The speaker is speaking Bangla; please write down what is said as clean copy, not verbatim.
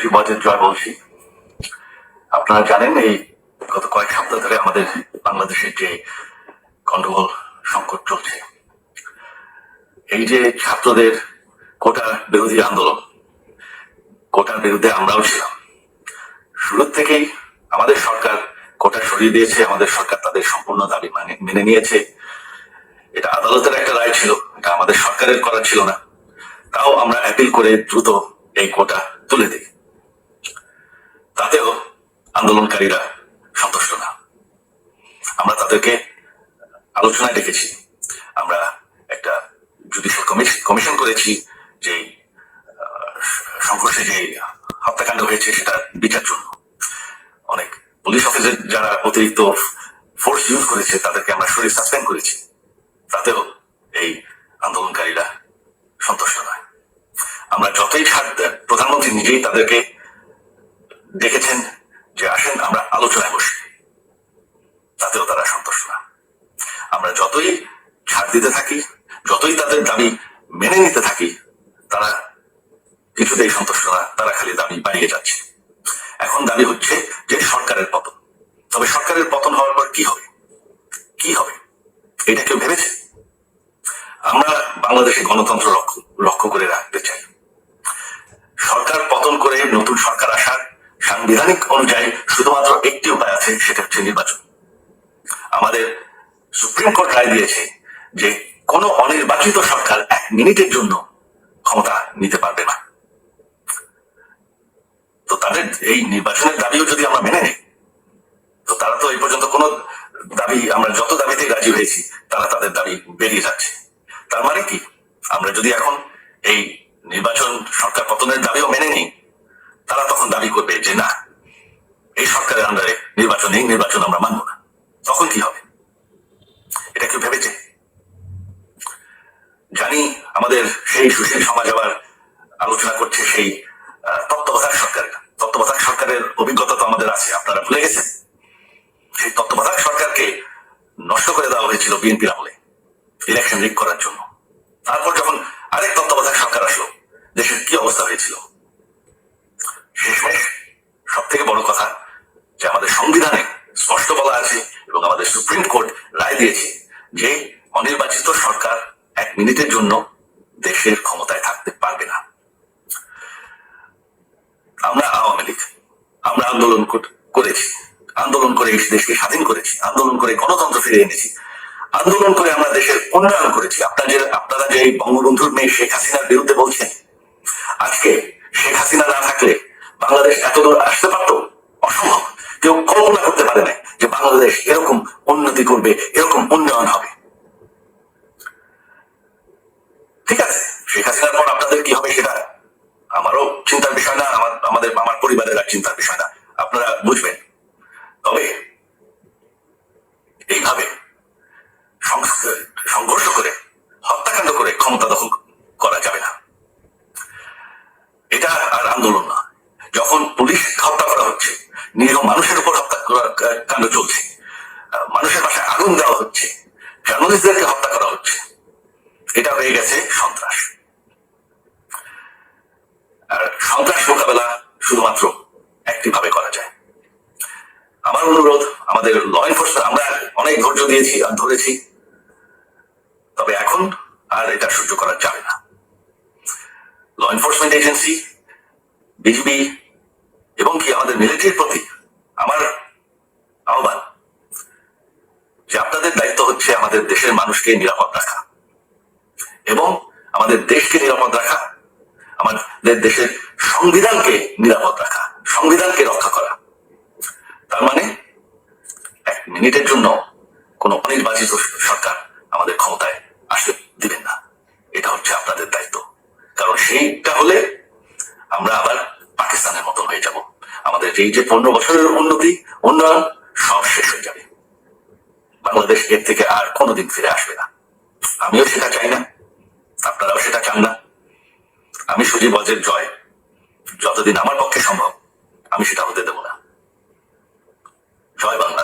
সুশী বজের জয় বলছি। আপনারা জানেন এই গত কয়েক সপ্তাহ ধরে আমাদের বাংলাদেশের যে গন্ডগোল সংকট চলছে, এই যে ছাত্রদের কোটা বিরোধী আন্দোলন, কোটার বিরুদ্ধে আমরাও ছিলাম। শুরু থেকেই আমাদের সরকার কোটা সরিয়ে দিয়েছে, আমাদের সরকার তাদের সম্পূর্ণ দাবি মেনে নিয়েছে। এটা আদালতের একটা রায় ছিল, এটা আমাদের সরকারের করা ছিল না। তাও আমরা অ্যাপিল করে দ্রুত এই কোটা তুলে দিই। তাতেও আন্দোলনকারীরা সন্তুষ্ট না। আমরা তাদেরকে আলোচনায় ডেকেছি, আমরা একটা জুডিশিয়াল কমিশন করেছি যে সংঘর্ষে যে হত্যাকাণ্ড হয়েছে সেটা বিচার জন্য। অনেক পুলিশ অফিসার যারা অতিরিক্ত ফোর্স ইউজ করেছে তাদেরকে আমরা সরিয়ে সাসপেন্ড করেছি। তাতেও এই আন্দোলনকারীরা সন্তুষ্ট নয়। আমরা যতই ছাড়, প্রধানমন্ত্রী নিজেই তাদেরকে ডেকেছেন যে আসেন আমরা আলোচনায় বসি, তাতেও তারা সন্তুষ্ট না। আমরা যতই ছাড় দিতে থাকি, যতই তাদের দাবি মেনে নিতে থাকি, তারা কিছুতেই সন্তুষ্ট না, তারা খালি দাবি বাড়িয়ে যাচ্ছে। এখন দাবি হচ্ছে যে সরকারের পতন। তবে সরকারের পতন হওয়ার পর কি হবে, কি হবে এটা কেউ ভেবেছে? আমরা বাংলাদেশে গণতন্ত্র রক্ষা করে রাখতে চাই। সরকার পতন করে নতুন সরকার আসার সাংবিধানিক অনুযায়ী শুধুমাত্র একটি উপায় আছে, সেটা হচ্ছে নির্বাচন। আমাদের সুপ্রিম কোর্ট রায় দিয়েছে যে কোনো অনির্বাচিত সরকার 1 মিনিটের জন্য ক্ষমতা নিতে পারবে না। তো তাদের এই নির্বাচনের দাবিও যদি আমরা মেনে নিই, তো তারা তো এই পর্যন্ত কোনো দাবি, আমরা যত দাবিতে রাজি হয়েছি তারা তাদের দাবি বেরিয়ে যাচ্ছে। তার মানে কি, আমরা যদি এখন এই নির্বাচন সরকার পতনের দাবিও মেনে নিই, তারা তখন দাবি করবে যে না, এই সরকারের আন্ডারে নির্বাচন আমরা মানব না। তখন কি হবে এটা কেউ ভেবেছে? জানি আমাদের সেই সুশীল সমাজ আবার আলোচনা করছে সেই তত্ত্বাবধায়ক সরকারের অভিজ্ঞতা তো আমাদের আছে, আপনারা ভুলে গেছেন। সেই তত্ত্বাবধায়ক সরকারকে নষ্ট করে দেওয়া হয়েছিল বিএনপির আমলে ইলেকশন রিগ করার জন্য। তারপর যখন আরেক তত্ত্বাবধায়ক সরকার আসলো, দেশের কি অবস্থা হয়েছিল। শেষমেশ সব থেকে বড় কথা যে আমাদের সংবিধানে স্পষ্ট বলা আছে এবং আমাদের সুপ্রিম কোর্ট রায় দিয়েছে যে অনির্বাচিত সরকার 1 মিনিটের জন্য দেশের ক্ষমতায় থাকতে পারবে না। আমরা আওয়ামী লীগ, আমরা আন্দোলন করে এই দেশকে স্বাধীন করেছি, আন্দোলন করে গণতন্ত্র ফিরে এনেছি, আন্দোলন করে আমরা দেশের উন্নয়ন করেছি। আপনারা যে বঙ্গবন্ধুর মেয়ে শেখ হাসিনার বিরুদ্ধে বলছেন, আজকে শেখ হাসিনা না থাকলে বাংলাদেশ এতদূর আসতে পারত? অসম্ভব। কেউ কল্পনা করতে পারে না যে বাংলাদেশ এরকম উন্নতি করবে, এরকম উন্নয়ন হবে। ঠিক আছে, শেখ হাসিনার পর আপনাদের কি হবে সেটা আমারও চিন্তার বিষয় না, আমার পরিবারের আর চিন্তার বিষয় না, আপনারা বুঝবেন। তবে এইভাবে সংঘর্ষ করে, হত্যাকাণ্ড করে ক্ষমতা দখল করা যাবে না। এটা আর আন্দোলন না। যখন পুলিশ হত্যা করা হচ্ছে, নিরীহ মানুষের উপর হত্যাকাণ্ড চলছে, মানুষের বাসায় আগুন দেওয়া হচ্ছে, জার্নালিস্টদেরকে হত্যা করা হচ্ছে, এটা হয়ে গেছে সন্ত্রাস। আর সন্ত্রাস মোকাবেলা শুধুমাত্র একটি ভাবে করা যায়। আমার অনুরোধ, আমাদের ল এনফোর্সমেন্ট, আমরা অনেক ধৈর্য দিয়েছি আর ধরেছি, তবে এখন আর এটা সহ্য করা যাবে না। ল এনফোর্সমেন্ট এজেন্সি, বিজিবি এবং কি আমাদের মিলিটারির প্রতি আমার আহ্বান যে আপনাদের দায়িত্ব হচ্ছে আমাদের দেশের মানুষকে নিরাপদ রাখা এবং আমাদের দেশকে নিরাপদ রাখা, আমাদের দেশের সংবিধানকে নিরাপদ রাখা, সংবিধানকে রক্ষা করা। তার মানে 1 মিনিটের জন্য কোনো অনির্বাচিত সরকার আমাদের ক্ষমতায় আসতে দিবেন না। এটা হচ্ছে আপনাদের দায়িত্ব, কারণ সেইটা হলে আমরা আবার পাকিস্তানের মতন হয়ে যাব। আমাদের এই যে 15 বছরের উন্নয়ন সব শেষ হয়ে যাবে। বাংলাদেশ এর থেকে আর কোনোদিন ফিরে আসবে না। আমিও সেটা চাই না, আপনারাও সেটা চান না। আমি সুজী বজের জয়, যতদিন আমার পক্ষে সম্ভব আমি সেটা হতে দেব না। জয় বাংলা।